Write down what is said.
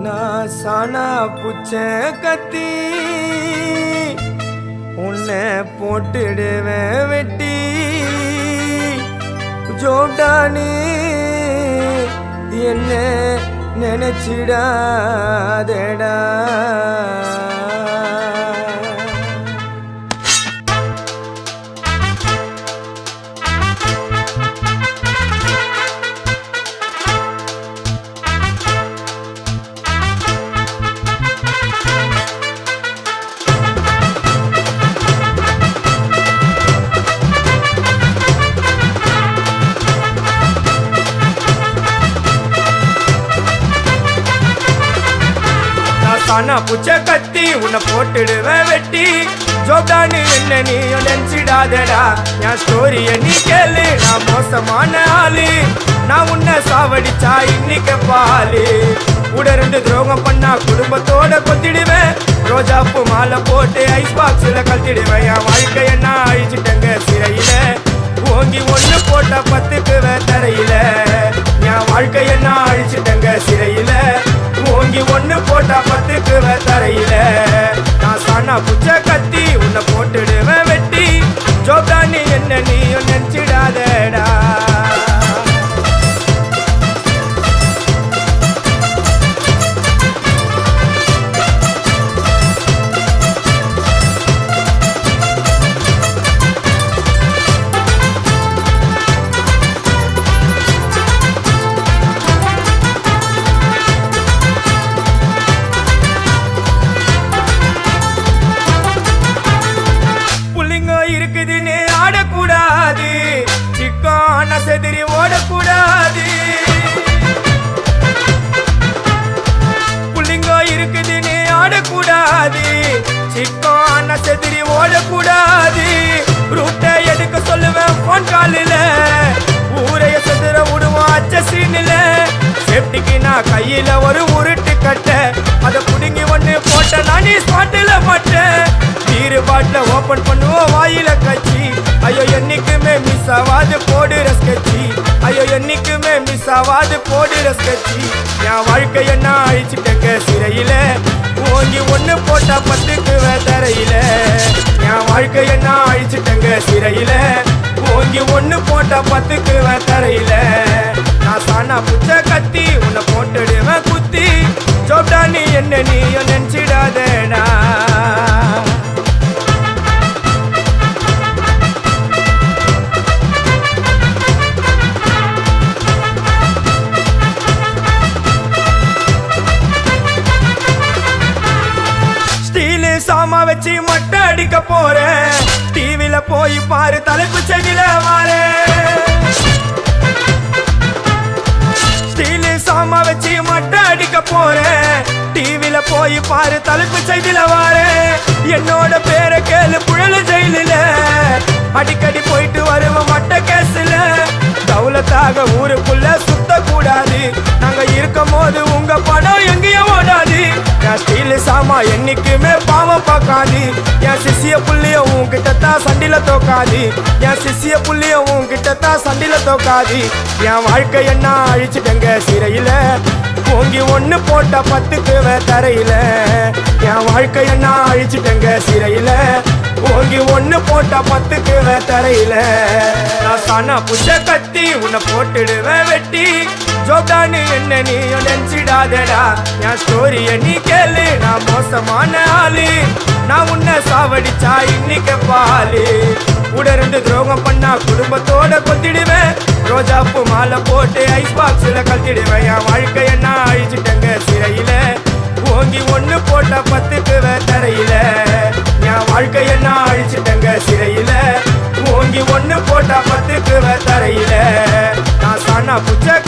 நான் சானா புச்ச கத்தி உன்னை போட்டுடுவேன் வெட்டி ஜோடானி என்ன நினைச்சிடாதடா. சானா புச்ச கத்தி உன்னை போட்டுடுவேன் வெட்டி ஜோப்டானு என்ன நீயும் நினைச்சிடாதடா. என் ஸ்டோரிய நீ கேளு, நான் மோசமான ஆளு. நான் உன்னை சாவடிச்சா இன்னைக்கு பாலு. உடருந்து துரோகம் பண்ணா குடும்பத்தோட கொத்திடுவேன். ரோஜாப்பு மாலை போட்டு ஐஸ் பாக்ஸ்ல கத்திடுவேன். என் வாழ்க்கைய நான் அழிச்சிட்டங்க சிறையில. ஓங்கி ஒண்ணு போட்ட பத்துக்குவேன் தரையில. என் வாழ்க்கைய நான் அழிச்சிட்டங்க சிறையில. ஓங்கி ஒண்ணு போட்டா பத்துக்குவேன் தரையில. நான் சானா புச்ச கத்தி உன்னை போட்டுடுவேன் வெட்டி ஜோப்டானி என்ன நீயும் நினைச்சிடாதடா. இருக்குதுன்னு ஆடக்கூடாது, சிக்கான செதிரி ஓடக்கூடாது. புள்ளிங்க இருக்குதுன்னு ஆடக்கூடாது, சிக்கான செதிரி ஓடக்கூடாது. ரூட்டை எடுக்க சொல்லுவேன் போன் காலில, ஊரைய செதுற விடுவோம் அச்ச சீனில. சேஃப்டிக்கு நான் கையில ஒரு உருட்டு கட்ட, அதை புடுங்கி ஒண்ணு போட்ட நானே ஸ்பாட்டில மாட்டேன். பீரு பாட்டில ஓபன் பண்ணுவோம் வாயில கட்சி. ஐயோ என்னைக்குமே மிஸ் ஆவாது போடுற ஸ்கெட்சி. ஐயோ என்னைக்குமே மிஸ் ஆவாது போடுற ஸ்கெட்சி. என் வாழ்க்கைய நான் அழிச்சிட்டங்க சிறையில. ஓங்கி ஒண்ணு போட்டா பத்துக்குவேன் தரையில. என் வாழ்க்கைய நான் அழிச்சிட்டங்க சிறையில. ஓங்கி ஒண்ணு போட்டா பத்துக்குவேன் தரையில. நான் சானா புச்ச கத்தி உன்னை போட்டுடுவேன் குத்தி ஜோப்டானி என்ன நீயும் நினைச்சிடாதடா. சாமா வச்சு மட்டை அடிக்க போறேன். டிவில போய் பாரு தலைப்பு செடியில வாரேன். ஸ்டீலு சாமா வச்சு மட்டை அடிக்க போறேன். டிவில போய் பாரு தலைப்பு செய்தில வாரேன். என்னோட பேரை கேளு புழல ஜெயிலில. அடிக்கடி போயிட்டு வருவோம் மட்ட கேஸ்ல. தௌலத்தாக ஊருக்குள்ள சுத்த கூடாது. நாங்க இருக்கும் போது உங்க படம் எங்கேயும் ஓடாது. என் ஸ்டீலு சாமா என்னைக்குமே பாவம் பார்க்காது. என் சிசிய புள்ளிய உன்கிட்டத்தான் சண்டில தோக்காது. என் சிசிய புள்ளிய உன்கிட்டத்தான் சண்டில தோக்காது. என் வாழ்க்கை என்ன அழிச்சிட்டங்க சிறையில. ஓங்கி ஒண்ணு போட்ட பத்துக்குவேன் தரையில. என் வாழ்க்கை என்ன அழிச்சிட்டங்க சிறையில. ஓங்கி ஒண்ணு போட்டா பத்துக்குவேன் தரையில. நான் சானா புச்ச கத்தி உன்னை போட்டுடுவேன் வெட்டி ஜோப்டானு என்ன நீயும் நினைச்சிடாதடா. என் ஸ்டோரிய நீ கேளு, நான் மோசமான ஆளு. நான் உன்னை சாவடிச்சா இன்னைக்கு பாலு. உடருந்து துரோகம் பண்ணா குடும்பத்தோட கொத்திடுவேன். ரோஜாப்பு மாலை போட்டு ஐஸ் பாக்ஸ்ல கத்திடுவேன். என் வாழ்க்கைய நான் அழிச்சிட்டங்க சிறையில. ஓங்கி ஒண்ணு போட்டா பத்துக்குவேன் தரையில. என் வாழ்க்கைய நான் அழிச்சிட்டங்க சிறையில. ஓங்கி ஒண்ணு போட்டா பத்துக்குவேன் தரையில. நான் சானா புச்ச